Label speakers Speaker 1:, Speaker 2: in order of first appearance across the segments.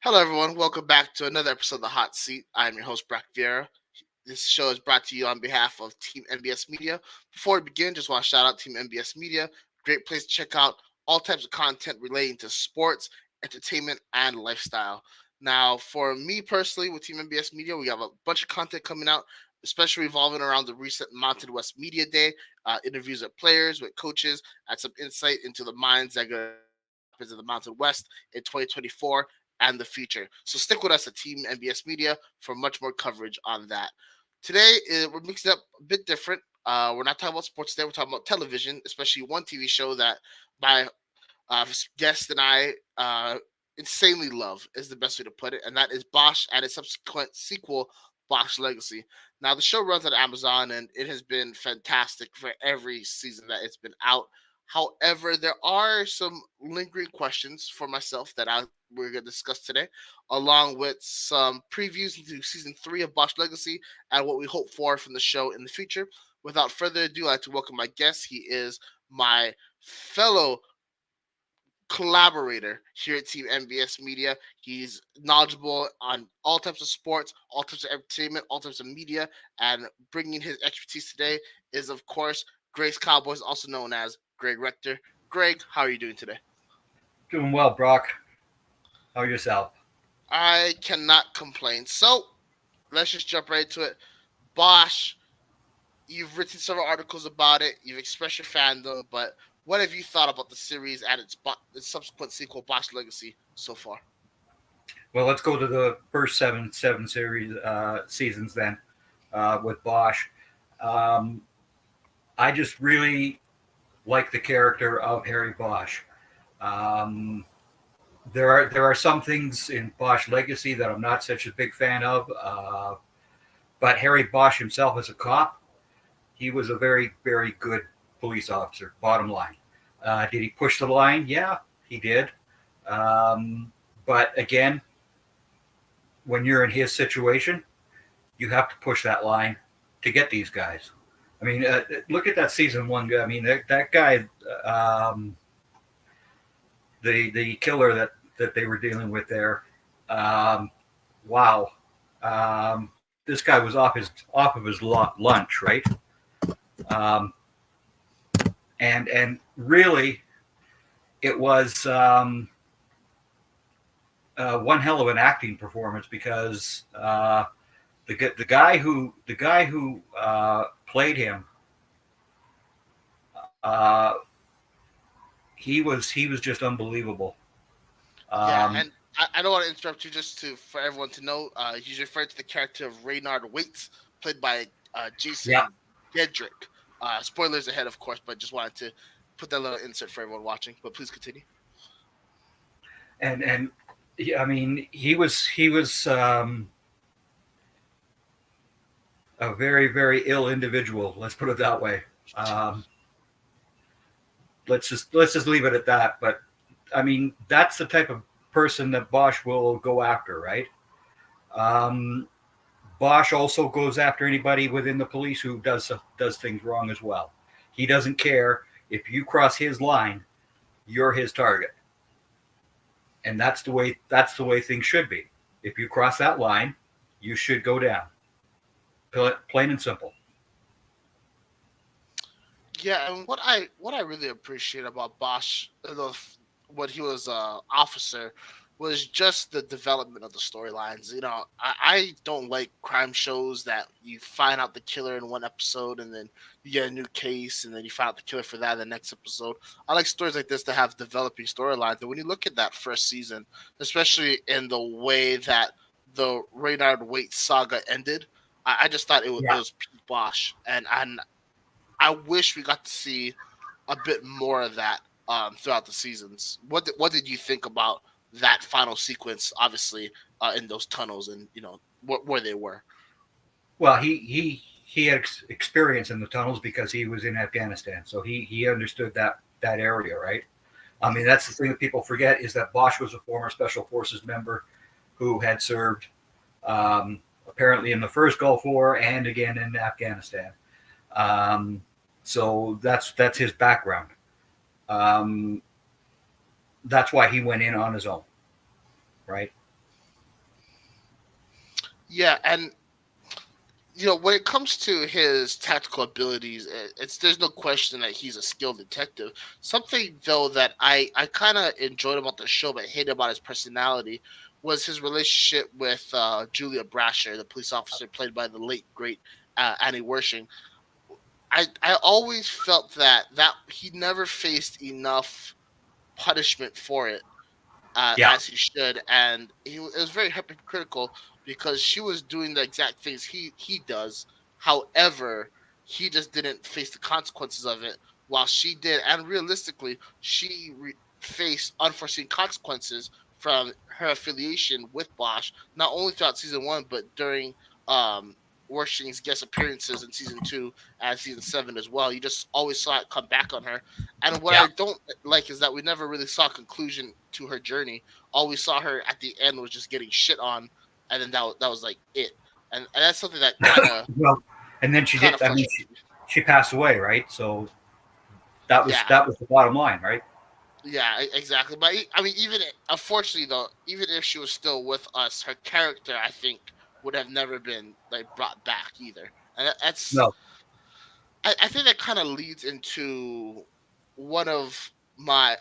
Speaker 1: Hello, everyone. Welcome back to another episode of The Hot Seat. I'm your host, Brock Vieira. This show is brought to you on behalf of Team MBS Media. Before we begin, just want to shout out Team MBS Media. Great place to check out all types of content relating to sports, entertainment, and lifestyle. Now, for me personally, with Team MBS Media, we have a bunch of content coming out, especially revolving around the recent Mountain West Media Day, interviews with players, with coaches, and some insight into the minds that go into the Mountain West in 2024 and the future. So stick with us at Team MBS Media for much more coverage on that. Today, we're mixing up a bit different. We're not talking about sports today. We're talking about television, especially one TV show that my guest and I insanely love, is the best way to put it, and that is Bosch and its subsequent sequel, Bosch Legacy. Now, the show runs on Amazon, and it has been fantastic for every season that it's been out. However, there are some lingering questions for myself that we're going to discuss today, along with some previews into season 3 of Bosch Legacy and what we hope for from the show in the future. Without further ado, I'd like to welcome my guest. He is my fellow collaborator here at Team MBS Media. He's knowledgeable on all types of sports, all types of entertainment, all types of media, and bringing his expertise today is, of course, Grace Cowboys, also known as Greg Rector. Greg, how are you doing today?
Speaker 2: Doing well, Brock. How are yourself?
Speaker 1: I cannot complain. So let's just jump right into it. Bosch, you've written several articles about it. You've expressed your fandom, but what have you thought about the series and its subsequent sequel, Bosch Legacy, so far?
Speaker 2: Well, let's go to the first seven series seasons then with Bosch. Um, I just really like the character of Harry Bosch. Um, there are some things in Bosch Legacy that I'm not such a big fan of, but Harry Bosch himself as a cop, he was a very good police officer. Bottom line, did he push the line? Yeah, he did. Um, but again, when you're in his situation, you have to push that line to get these guys. I mean, look at that season one guy. I mean, that guy, um, the killer that they were dealing with there. Um, wow, this guy was off of his lunch, right? Um, and really, it was one hell of an acting performance because the guy who played him, uh, he was just unbelievable.
Speaker 1: Yeah,
Speaker 2: Um,
Speaker 1: and I don't want to interrupt you. Just to for everyone to know, he's referred to the character of Reynard Waits, played by
Speaker 2: yeah,
Speaker 1: Jason Gedrick. Spoilers ahead, of course, but just wanted to put that little insert for everyone watching. But please continue.
Speaker 2: and I mean he was a very ill individual. Let's put it that way. Um, let's just leave it at that. But I mean that's the type of person that Bosch will go after, right? Um, Bosch also goes after anybody within the police who does things wrong as well. He doesn't care if you cross his line, you're his target, and that's the way things should be. If you cross that line, you should go down. Plain and simple.
Speaker 1: Yeah, and what I really appreciate about Bosch, when he was officer, was just the development of the storylines. I don't like crime shows that you find out the killer in one episode and then you get a new case and then you find out the killer for that in the next episode. I like stories like this that have developing storylines. And when you look at that first season, especially in the way that the Reynard Waite saga ended, I just thought it
Speaker 2: Yeah.
Speaker 1: was peak Bosch, and I wish we got to see a bit more of that throughout the seasons. What did you think about that final sequence? Obviously, in those tunnels and where they were.
Speaker 2: Well, he had experience in the tunnels because he was in Afghanistan, so he understood that area, right? I mean, that's the thing that people forget is that Bosch was a former Special Forces member who had served apparently in the first Gulf War and again in Afghanistan. Um, so that's his background. Um, that's why he went in on his own, right?
Speaker 1: Yeah, and when it comes to his tactical abilities, it's there's no question that he's a skilled detective. Something though that I kind of enjoyed about the show, but hated about his personality, was his relationship with Julia Brasher, the police officer played by the late great Annie Wershing. I always felt that he never faced enough punishment for it
Speaker 2: Yeah,
Speaker 1: as he should, and it was very hypocritical because she was doing the exact things he does. However, he just didn't face the consequences of it, while she did, and realistically, she faced unforeseen consequences from her affiliation with Bosch, not only throughout season 1, but during um, Wershing's guest appearances in season 2 and season 7 as well. You just always saw it come back on her, and what
Speaker 2: yeah.
Speaker 1: I don't like is that we never really saw a conclusion to her journey. All we saw her at the end was just getting shit on, and then that was like it. And that's something that kind of
Speaker 2: Well, and then she
Speaker 1: kind
Speaker 2: did.
Speaker 1: of
Speaker 2: I mean,
Speaker 1: frustrates me.
Speaker 2: she passed away, right? So that was
Speaker 1: Yeah,
Speaker 2: that was the bottom line, right?
Speaker 1: yeah, exactly. But I mean, even unfortunately though, even if she was still with us, her character I think would have never been like brought back either. And that's
Speaker 2: No,
Speaker 1: I think that kind of leads into one of my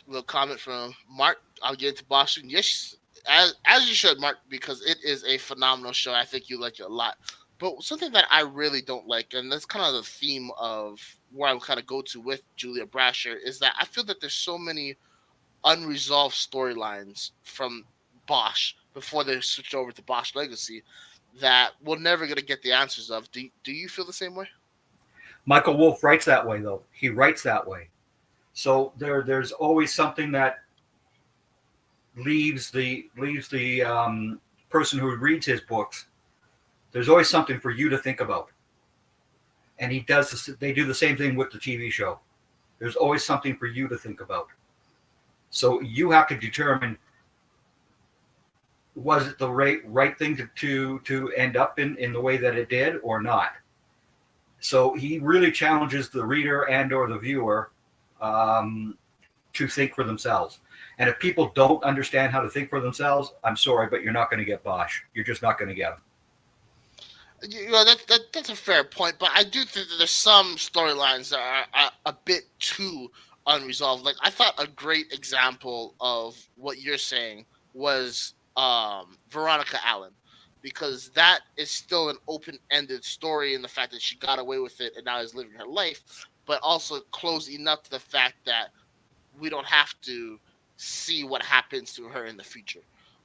Speaker 1: little comment from Mark. I'll get into Boston. Yes, as you should, Mark, because it is a phenomenal show. I think you like it a lot. But something that I really don't like, and that's kind of the theme of where I kind of go to with Julia Brasher, is that I feel that there's so many unresolved storylines from Bosch before they switch over to Bosch Legacy that we're never gonna get the answers of. Do you feel the same way?
Speaker 2: Michael Wolff writes that way, though. He writes that way. So there's always something that leaves the person who reads his books. There's always something for you to think about, and he does. They do the same thing with the TV show. There's always something for you to think about. So you have to determine, was it the right thing to end up in the way that it did or not. So he really challenges the reader and or the viewer um, to think for themselves. And if people don't understand how to think for themselves, I'm sorry, but you're not going to get Bosch. You're just not going to get them.
Speaker 1: That's a fair point, but I do think that there's some storylines that are a bit too unresolved. Like I thought a great example of what you're saying was Veronica Allen, because that is still an open-ended story in the fact that she got away with it and now is living her life, but also close enough to the fact that we don't have to see what happens to her in the future.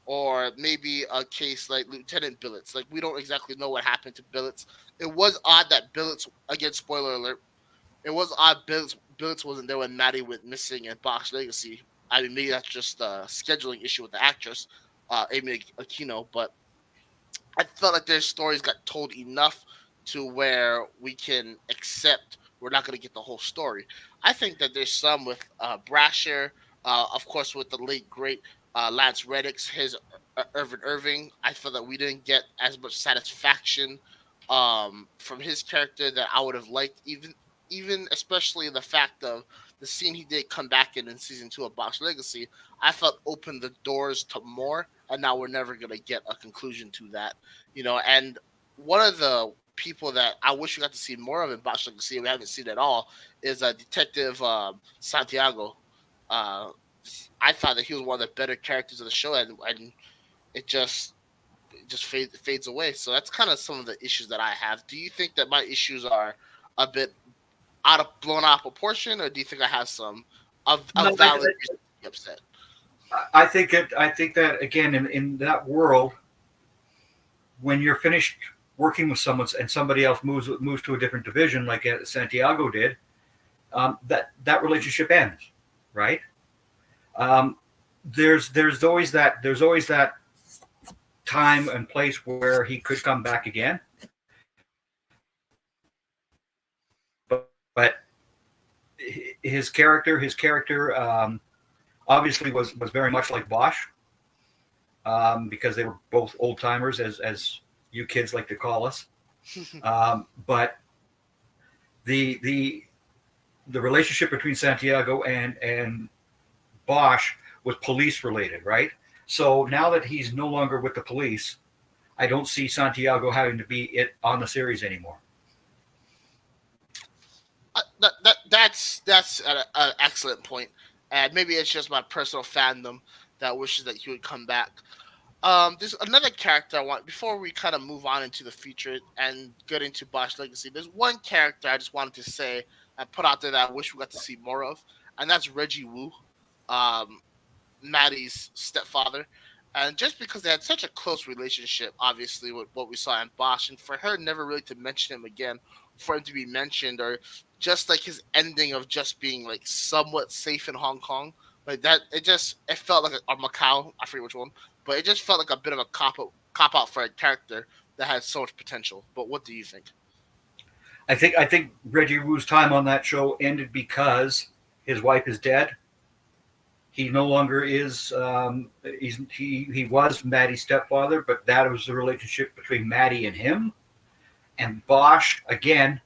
Speaker 1: Or maybe a case like Lieutenant Billets. Like we don't exactly know what happened to Billets. It was odd that Billets, again, spoiler alert, it was odd Billets wasn't there when Maddie went missing in Box Legacy. I mean, maybe that's just a scheduling issue with the actress, Amy Aquino, but I felt like their stories got told enough to where we can accept we're not going to get the whole story. I think that there's some with Brasher, of course, with the late great Lance Reddick's, his Irvin Irving. I feel that we didn't get as much satisfaction from his character that I would have liked, even especially the fact of the scene he did come back in season 2 of Box Legacy. I felt opened the doors to more, and now we're never gonna get a conclusion to that. And one of the people that I wish we got to see more of in Box Legacy, we haven't seen at all, is Detective Santiago. Uh, I thought that he was one of the better characters of the show, and it just fades away. So that's kind of some of the issues that I have. Do you think that my issues are a bit blown out of proportion, or do you think I have some
Speaker 2: No,
Speaker 1: of valid reason to be upset?
Speaker 2: I think that again in that world, when you're finished working with someone and somebody else moves to a different division, like Santiago did, that relationship ends, right? Um, there's always that time and place where he could come back again, but his character obviously was very much like Bosch, because they were both old timers, as you kids like to call us. But the the relationship between Santiago and Bosch was police related, right? So now that he's no longer with the police, I don't see Santiago having to be it on the series anymore.
Speaker 1: That's an excellent point, and maybe it's just my personal fandom that wishes that he would come back. There's another character I want before we kind of move on into the future and get into Bosch Legacy. There's one character I just wanted to say and put out there that I wish we got to see more of, and that's Reggie Wu, um, Maddie's stepfather. And just because they had such a close relationship, obviously, with what we saw in Bosch, and for her never really to mention him again, for him to be mentioned, or just like his ending of just being like somewhat safe in Hong Kong, like that, it felt like or Macau, I forget which one, but it just felt like a bit of a cop out for a character that had so much potential. But what do you think?
Speaker 2: I think Reggie Wu's time on that show ended because his wife is dead. He no longer is. He was Maddie's stepfather, but that was the relationship between Maddie and him. And Bosch again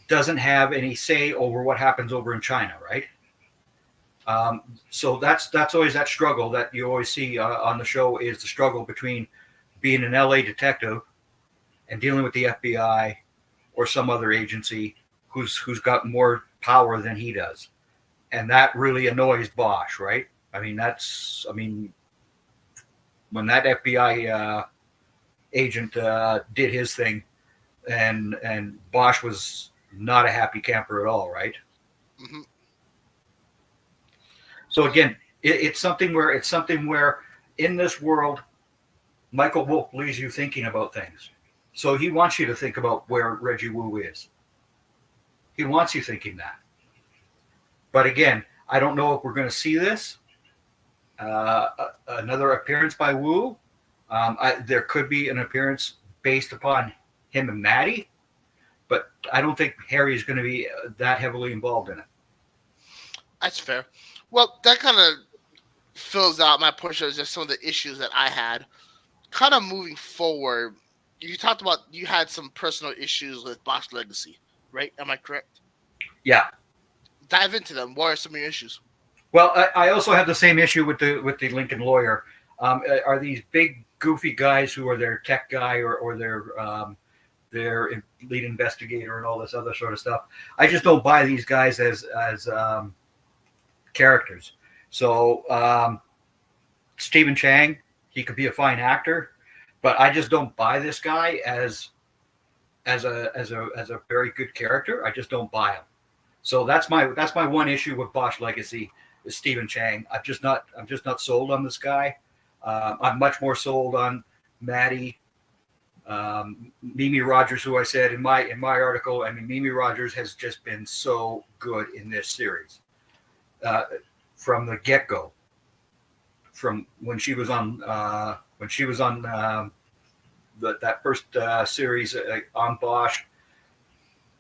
Speaker 2: doesn't have any say over what happens over in China, right? So that's always that struggle that you always see on the show, is the struggle between being an LA detective and dealing with the FBI or some other agency who's got more power than he does. And that really annoys Bosch, right? I mean, when that FBI agent did his thing, and Bosch was not a happy camper at all, right?
Speaker 1: Mm-hmm.
Speaker 2: So again, it's something where in this world, Michael Wolff leaves you thinking about things. So he wants you to think about where Reggie Wu is. He wants you thinking that. But again, I don't know if we're going to see this. Another appearance by Wu. There could be an appearance based upon him and Maddie, but I don't think Harry is going to be that heavily involved in it.
Speaker 1: That's fair. Well, that kind of fills out my portion of just some of the issues that I had. Kind of moving forward, you talked about you had some personal issues with Bosch Legacy, right? Am I correct?
Speaker 2: Yeah.
Speaker 1: Dive into them. What are some of your issues?
Speaker 2: Well, I also have the same issue with the Lincoln Lawyer. Are these big goofy guys who are their tech guy or their lead investigator and all this other sort of stuff? I just don't buy these guys as characters. So Stephen Chang, he could be a fine actor, but I just don't buy this guy as a very good character. I just don't buy him. So that's my one issue with Bosch Legacy is Stephen Chang. I'm just not sold on this guy. I'm much more sold on Maddie, Mimi Rogers, who I said in my article. I mean, Mimi Rogers has just been so good in this series from the get-go. From when she was on that first series on Bosch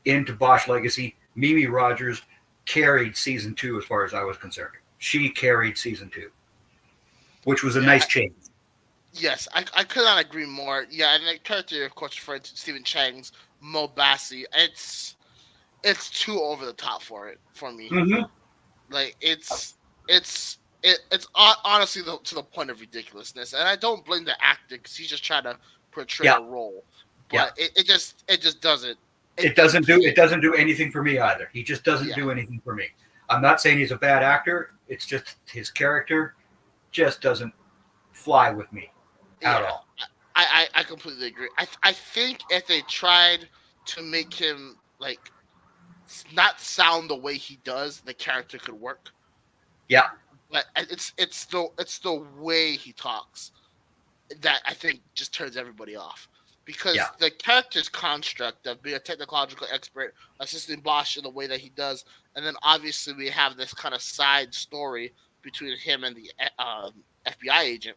Speaker 2: into Bosch Legacy, Mimi Rogers carried season 2 as far as I was concerned. She carried season 2, which was a nice change.
Speaker 1: Yes, I could not agree more. Yeah, and the character, of course, referring to Stephen Chang's Mo Bassi, it's too over the top for me.
Speaker 2: Mm-hmm.
Speaker 1: Like it's honestly to the point of ridiculousness, and I don't blame the actor because he's just trying to portray a role, but it just doesn't.
Speaker 2: It doesn't do anything for me either. He just doesn't do anything for me. I'm not saying he's a bad actor. It's just his character just doesn't fly with me at all.
Speaker 1: I completely agree. I think if they tried to make him like not sound the way he does, the character could work.
Speaker 2: Yeah.
Speaker 1: But it's the way he talks that I think just turns everybody off. Because the character's construct of being a technological expert, assisting Bosch in the way that he does, and then obviously we have this kind of side story between him and the FBI agent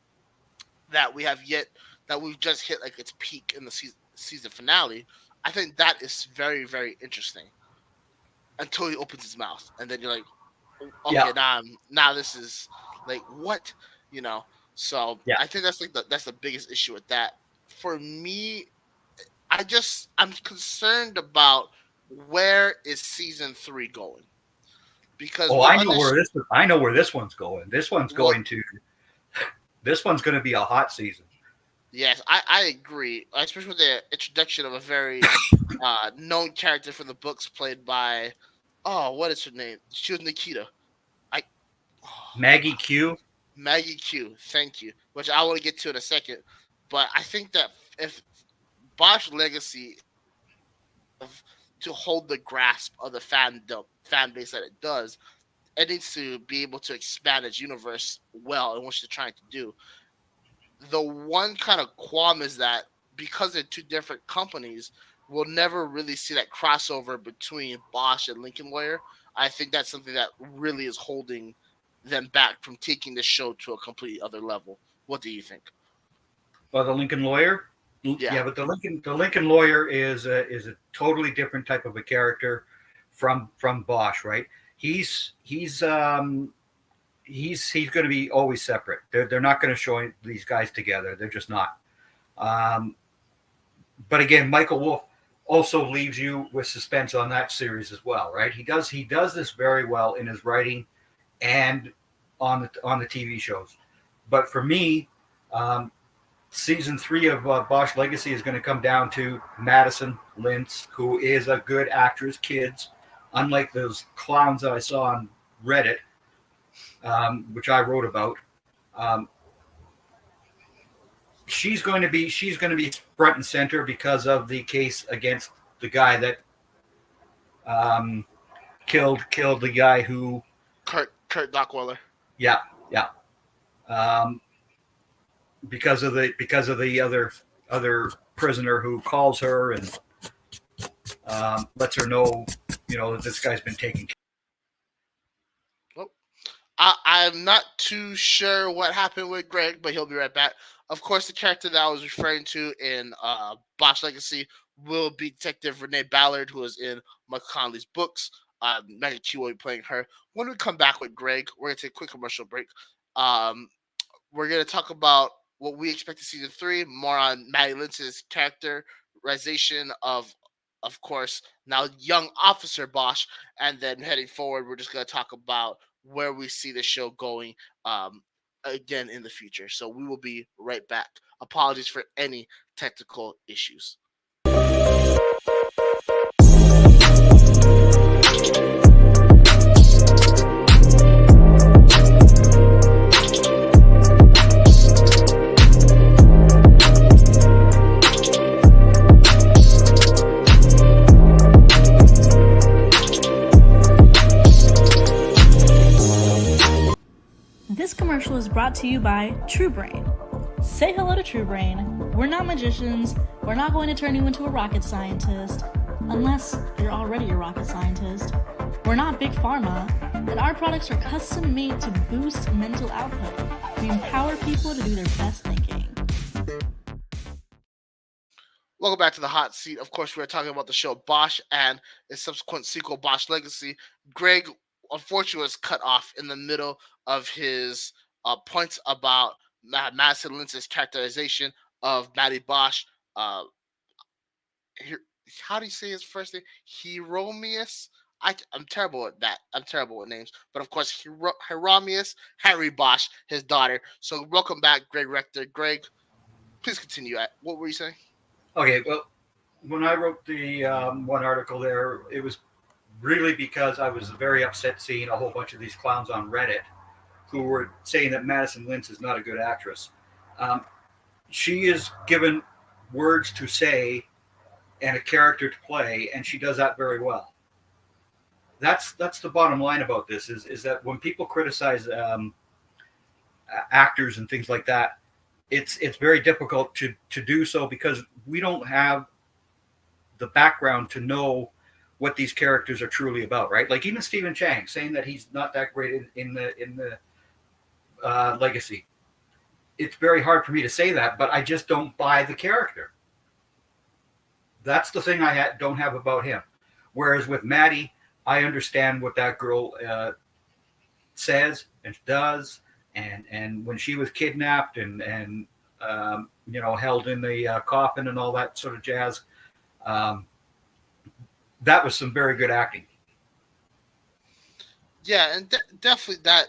Speaker 1: that we've just hit like its peak in the season finale. I think that is very, very interesting until he opens his mouth, and then you're like, okay, now this is like what, you know? So I think that's that's the biggest issue with that. For me, I'm concerned about where is season 3 going, because
Speaker 2: I know where this one's going. This one's going to be a hot season.
Speaker 1: Yes, I agree, especially with the introduction of a very known character from the books played by, oh, what is her name? She was Nikita. I oh,
Speaker 2: Maggie Q.
Speaker 1: Maggie Q. Thank you. Which I want to get to in a second, but I think that if Bosch Legacy of to hold the grasp of the fan base that it does, it needs to be able to expand its universe well in what they're trying to do. The one kind of qualm is that because they're two different companies, we'll never really see that crossover between Bosch and Lincoln Lawyer. I think that's something that really is holding them back from taking the show to a completely other level. What do you think?
Speaker 2: Well, the Lincoln Lawyer.
Speaker 1: Yeah,
Speaker 2: Yeah, but the Lincoln Lawyer is a totally different type of a character from Bosch, right? He's he's um he's going to be always separate. They're not going to show these guys together. They're just not. Um, but again, Michael Wolff also leaves you with suspense on that series as well, right? He does this very well in his writing and on the TV shows. But for me, um, season 3 of Bosch Legacy is going to come down to Madison Lintz, who is a good actress. Kids, unlike those clowns that I saw on Reddit, which I wrote about. Um, she's going to be front and center because of the case against the guy that um, killed the guy who.
Speaker 1: Kurt Dockweller.
Speaker 2: Yeah, yeah. Um, because of the other prisoner who calls her and lets her know, that this guy's been taken.
Speaker 1: Oh, I'm not too sure what happened with Greg, but he'll be right back. Of course, the character that I was referring to in Bosch Legacy will be Detective Renee Ballard, who is in Mike Conley's books. Maggie Q will be playing her. When we come back with Greg, we're going to take a quick commercial break. Um, we're going to talk about what we expect to season 3, more on Maddie Lynch's characterization of course, now young Officer Bosch, and then heading forward, we're just going to talk about where we see the show going again in the future. So we will be right back. Apologies for any technical issues.
Speaker 3: This commercial is brought to you by TrueBrain. Say hello to TrueBrain. We're not magicians. We're not going to turn you into a rocket scientist, unless you're already a rocket scientist. We're not Big Pharma, and our products are custom made to boost mental output. We empower people to do their best thinking.
Speaker 1: Welcome back to the hot seat. Of course, we're talking about the show Bosch and its subsequent sequel, Bosch Legacy. Greg, unfortunately, was cut off in the middle of his points about Madison Lynch's characterization of Maddie Bosch. How do you say his first name? Hieronymus. I'm terrible at that. I'm terrible at names. But of course, Hieronymus Harry Bosch, his daughter. So welcome back, Greg Rector. Greg, please continue. What were you saying?
Speaker 2: Okay, well, when I wrote the one article there, it was really because I was very upset seeing a whole bunch of these clowns on Reddit who were saying that Madison Lintz is not a good actress. She is given words to say and a character to play, and she does that very well. That's the bottom line about this is that when people criticize actors and things like that, it's very difficult to do so because we don't have the background to know what these characters are truly about, right? Like even Stephen Chang saying that he's not that great in the Legacy. It's very hard for me to say that, but I just don't buy the character. That's the thing I don't have about him. Whereas with Maddie, I understand what that girl says and does, and when she was kidnapped and held in the coffin and all that sort of jazz, that was some very good acting.
Speaker 1: Yeah, and definitely that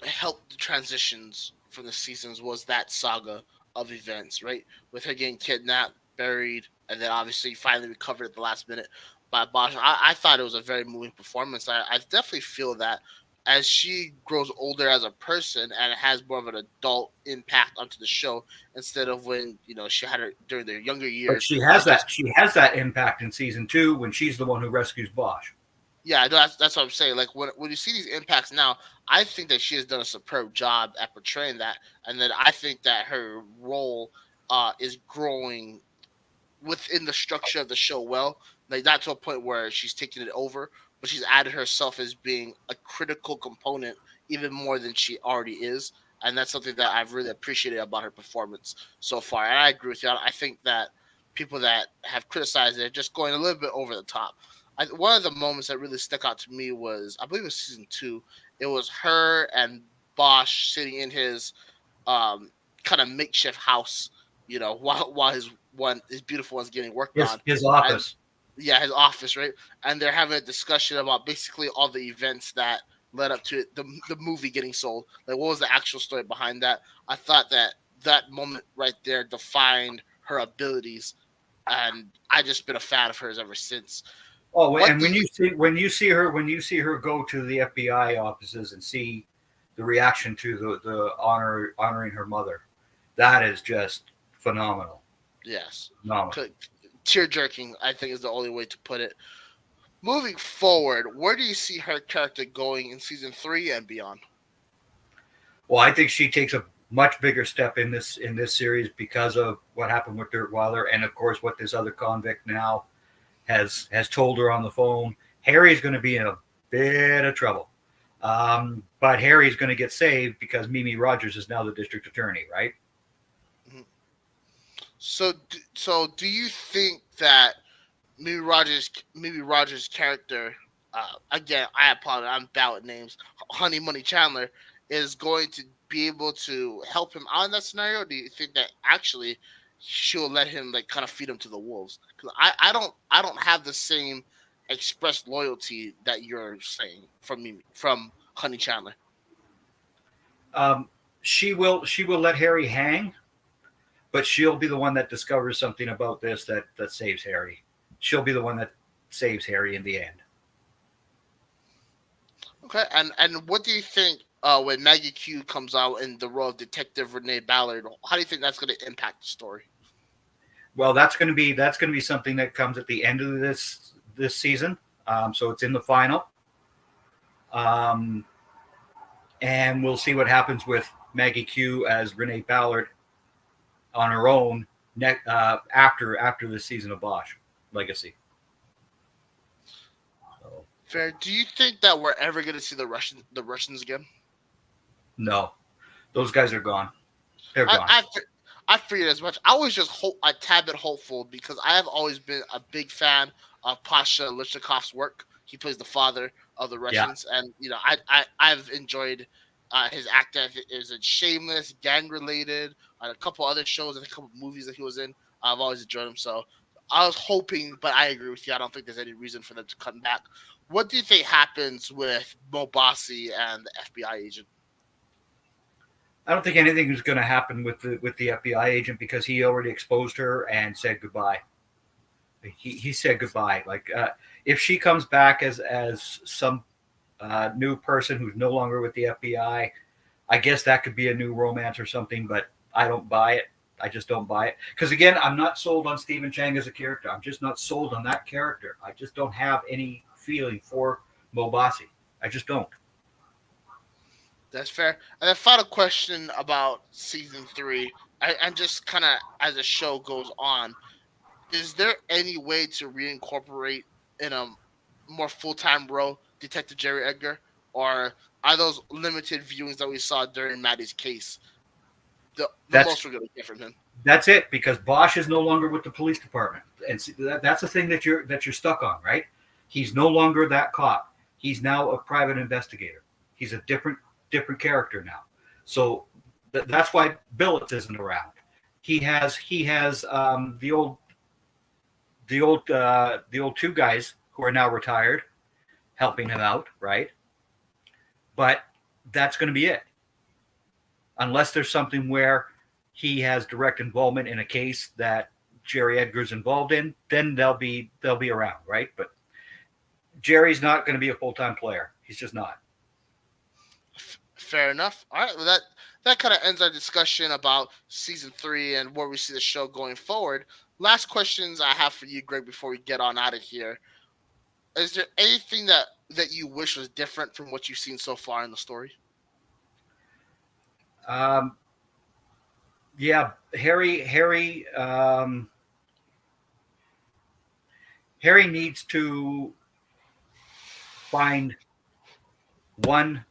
Speaker 1: helped the transitions from the seasons was that saga of events, right? With her getting kidnapped, buried, and then obviously finally recovered at the last minute by Bosch. I thought it was a very moving performance. I definitely feel that as she grows older as a person and has more of an adult impact onto the show instead of when she had her during their younger
Speaker 2: But
Speaker 1: years.
Speaker 2: she has
Speaker 1: Just
Speaker 2: that. She has that impact in season 2 when she's the one who rescues Bosch.
Speaker 1: yeah, no, that's what I'm saying. Like when you see these impacts now, I think that she has done a superb job at portraying that, and then I think that her role is growing within the structure of the show well, like not to a point where she's taking it over, but she's added herself as being a critical component even more than she already is. And that's something that I've really appreciated about her performance so far. And I agree with you. I think that people that have criticized it are just going a little bit over the top. One of the moments that really stuck out to me was, I believe it was season 2. It was her and Bosch sitting in his kind of makeshift house, while his beautiful one's getting worked on.
Speaker 2: His office.
Speaker 1: Yeah, his office, right? And they're having a discussion about basically all the events that led up to it, the movie getting sold. Like, what was the actual story behind that? I thought that moment right there defined her abilities, and I just been a fan of hers ever since.
Speaker 2: Oh, and when you see her go to the FBI offices and see the reaction to the honoring her mother, that is just phenomenal.
Speaker 1: Yes.
Speaker 2: Phenomenal.
Speaker 1: Tear jerking, I think, is the only way to put it. Moving forward, where do you see her character going in season 3 and beyond?
Speaker 2: Well, I think she takes a much bigger step in this series because of what happened with Dirk Wilder, and of course what this other convict now has told her on the phone. Harry's going to be in a bit of trouble, but Harry's going to get saved because Mimi Rogers is now the district attorney, right?
Speaker 1: So do you think that Mimi Rogers' character, again, I apologize, I'm bad with names, Honey Money Chandler, is going to be able to help him out in that scenario? Or do you think that actually she'll let him like kind of feed him to the wolves? Because I don't have the same expressed loyalty that you're saying from Honey Chandler.
Speaker 2: She will let Harry hang, but she'll be the one that discovers something about this that saves Harry. She'll be the one that saves Harry in the end.
Speaker 1: Okay, and what do you think when Maggie Q comes out in the role of Detective Renee Ballard? How do you think that's going to impact the story?
Speaker 2: Well, that's going to be something that comes at the end of this season. So it's in the final, and we'll see what happens with Maggie Q as Renee Ballard on her own after the season of Bosch Legacy. So,
Speaker 1: fair. Do you think that we're ever going to see the Russians again?
Speaker 2: No, those guys are gone. They're gone.
Speaker 1: I figured as much. I was just a tad bit hopeful because I have always been a big fan of Pasha Lichakov's work. He plays the father of the Russians, and I've enjoyed his acting. Is it Shameless, Gang Related, a couple other shows, and a couple movies that he was in. I've always enjoyed him. So I was hoping, but I agree with you. I don't think there's any reason for them to come back. What do you think happens with Mo Bassi and the FBI agent?
Speaker 2: I don't think anything is going to happen with the FBI agent because he already exposed her and said goodbye. He said goodbye. Like if she comes back as some new person who's no longer with the FBI, I guess that could be a new romance or something. But I don't buy it. I just don't buy it because again, I'm not sold on Stephen Chang as a character. I'm just not sold on that character. I just don't have any feeling for Mo Bassi. I just don't.
Speaker 1: That's fair. And then final question about season 3, and just kind of as the show goes on, is there any way to reincorporate in a more full-time role Detective Jerry Edgar, or are those limited viewings that we saw during Maddie's case the most we're going to get from him?
Speaker 2: That's it, because Bosch is no longer with the police department, and that's the thing that you're stuck on, right? He's no longer that cop. He's now a private investigator. He's a different character now. So that's why Billets isn't around. He has the old two guys who are now retired helping him out, right? But that's going to be it. Unless there's something where he has direct involvement in a case that Jerry Edgar's involved in, then they'll be around, right? But Jerry's not going to be a full-time player. He's just not.
Speaker 1: Fair enough. All right. Well, that kind of ends our discussion about season 3 and where we see the show going forward. Last questions I have for you, Greg, before we get on out of here. Is there anything that you wish was different from what you've seen so far in the story?
Speaker 2: Yeah, Harry needs to find one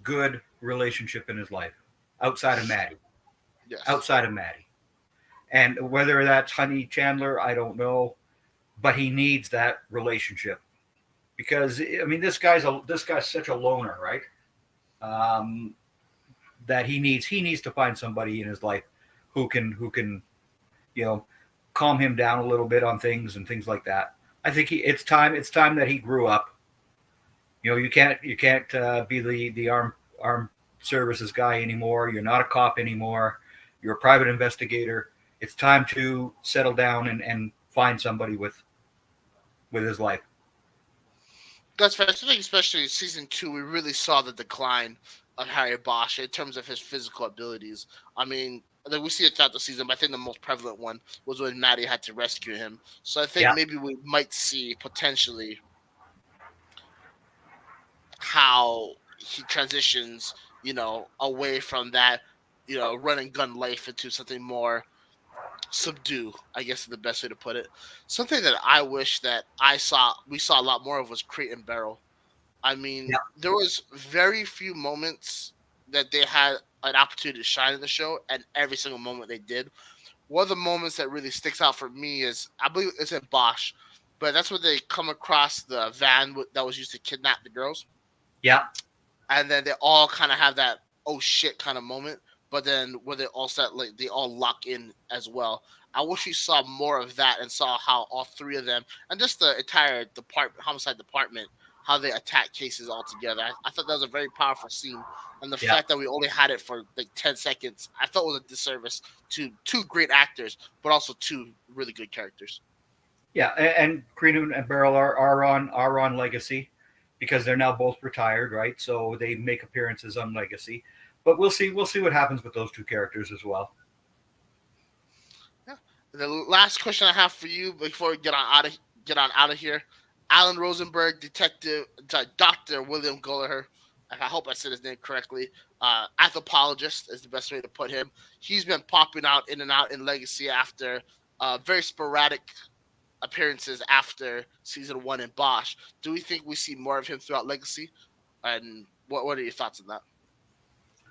Speaker 2: good relationship in his life outside of Maddie.
Speaker 1: Yes.
Speaker 2: Outside of Maddie. And whether that's Honey Chandler, I don't know, but he needs that relationship. Because I mean this guy's such a loner, right? That he needs to find somebody in his life who can calm him down a little bit on things and things like that. I think it's time that he grew up. You can't be the armed services guy anymore. You're not a cop anymore. You're a private investigator. It's time to settle down and find somebody with his life.
Speaker 1: That's fair. I think especially in season 2, we really saw the decline of Harry Bosch in terms of his physical abilities. I mean, we see it throughout the season, but I think the most prevalent one was when Maddie had to rescue him. So I think maybe we might see potentially how he transitions, away from that, run and gun life into something more subdued, I guess is the best way to put it. Something that I wish that we saw a lot more of was Crate and Barrel. I mean, there was very few moments that they had an opportunity to shine in the show, and every single moment they did. One of the moments that really sticks out for me is, I believe it's in Bosch, but that's when they come across the van that was used to kidnap the girls.
Speaker 2: Yeah.
Speaker 1: And then they all kind of have that oh shit kind of moment, but then when they all they all lock in as well. I wish we saw more of that and saw how all 3 of them and just the entire homicide department, how they attack cases all together. I thought that was a very powerful scene, and the fact that we only had it for like 10 seconds, I thought was a disservice to 2 great actors, but also 2 really good characters.
Speaker 2: Yeah, and Crate and Barrel are on Legacy because they're now both retired, right? So they make appearances on Legacy, but we'll see what happens with those 2 characters as well.
Speaker 1: Yeah. The last question I have for you before we get on out of here. Alan Rosenberg, Dr. William Gallagher, I hope I said his name correctly, anthropologist is the best way to put him. He's been popping out in and out in Legacy after very sporadic appearances after season 1 in Bosch. Do we think we see more of him throughout Legacy? And what are your thoughts on that?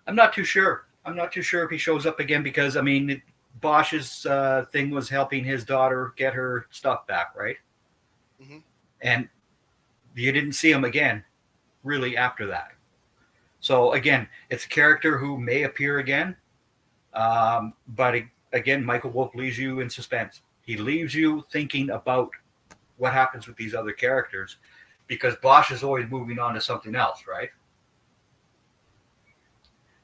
Speaker 2: I'm not too sure. If he shows up again because, I mean, Bosch's thing was helping his daughter get her stuff back, right?
Speaker 1: Mm-hmm.
Speaker 2: And you didn't see him again, really, after that. So, again, it's a character who may appear again. But, again, Michael Wolff leaves you in suspense. He leaves you thinking about what happens with these other characters because Bosch is always moving on to something else, right?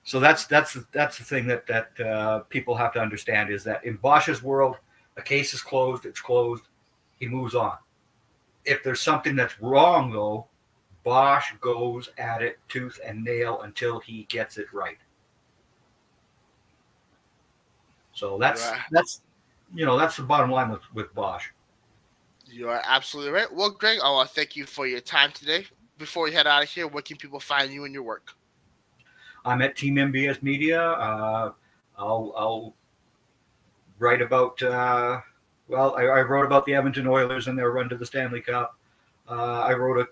Speaker 2: So that's the thing that people have to understand is that in Bosch's world, a case is closed, it's closed, he moves on. If there's something that's wrong, though, Bosch goes at it tooth and nail until he gets it right. So that's the bottom line with Bosch.
Speaker 1: You are absolutely right. Well, Greg, I want to thank you for your time today. Before we head out of here, where can people find you and your work?
Speaker 2: I'm at Team MBS Media. I'll write about. I wrote about the Edmonton Oilers and their run to the Stanley Cup. I wrote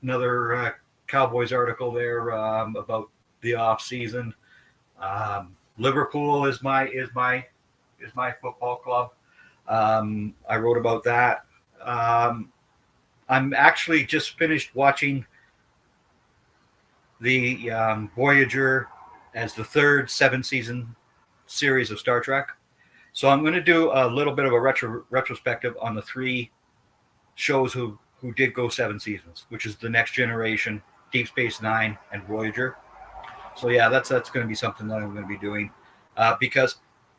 Speaker 2: another Cowboys article there about the off season. Liverpool is my football club. I wrote about that. I'm actually just finished watching the Voyager as the third 7-season series of Star Trek. So I'm going to do a little bit of a retrospective on the 3 shows who did go 7 seasons, which is The Next Generation, Deep Space Nine, and Voyager. So yeah, that's going to be something that I'm going to be doing. because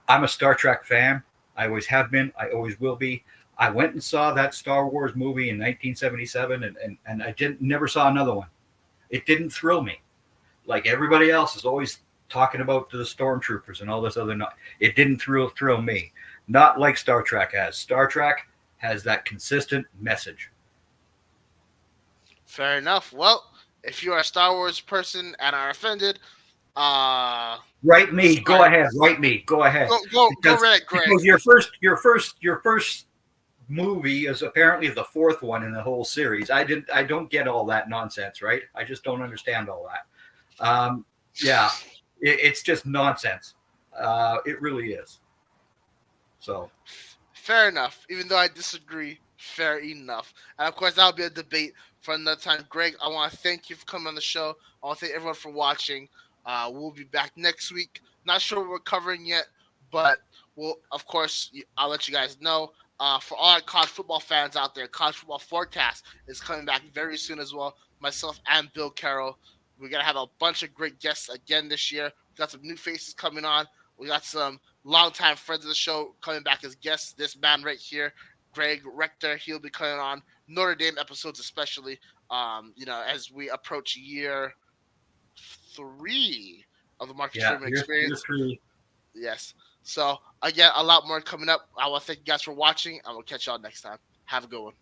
Speaker 2: I'm a Star Trek fan. I always have been. I always will be. I went and saw that Star Wars movie in 1977, and I never saw another one. It didn't thrill me. Like everybody else is always talking about the stormtroopers and all this other. It didn't thrill me. Not like Star Trek has. Star Trek has that consistent message.
Speaker 1: Fair enough. Well, if you are a Star Wars person and are offended,
Speaker 2: write me. Go ahead. Write me. Go ahead.
Speaker 1: Go right, Greg.
Speaker 2: Because your first movie is apparently the fourth one in the whole series. I don't get all that nonsense, right? I just don't understand all that. Yeah, it's just nonsense. It really is. So
Speaker 1: fair enough. Even though I disagree, fair enough. And of course, that'll be a debate for another time. Greg, I want to thank you for coming on the show. I want to thank everyone for watching. We'll be back next week. Not sure what we're covering yet, but of course, I'll let you guys know. For all our college football fans out there, College Football Forecast is coming back very soon as well. Myself and Bill Carroll. We're going to have a bunch of great guests again this year. We got some new faces coming on. We got some longtime friends of the show coming back as guests. This man right here, Greg Rector, he'll be coming on Notre Dame episodes especially, as we approach year 3 of the Marcus Truman Experience. Yes. So, again, a lot more coming up. I want to thank you guys for watching, and we'll catch y'all next time. Have a good one.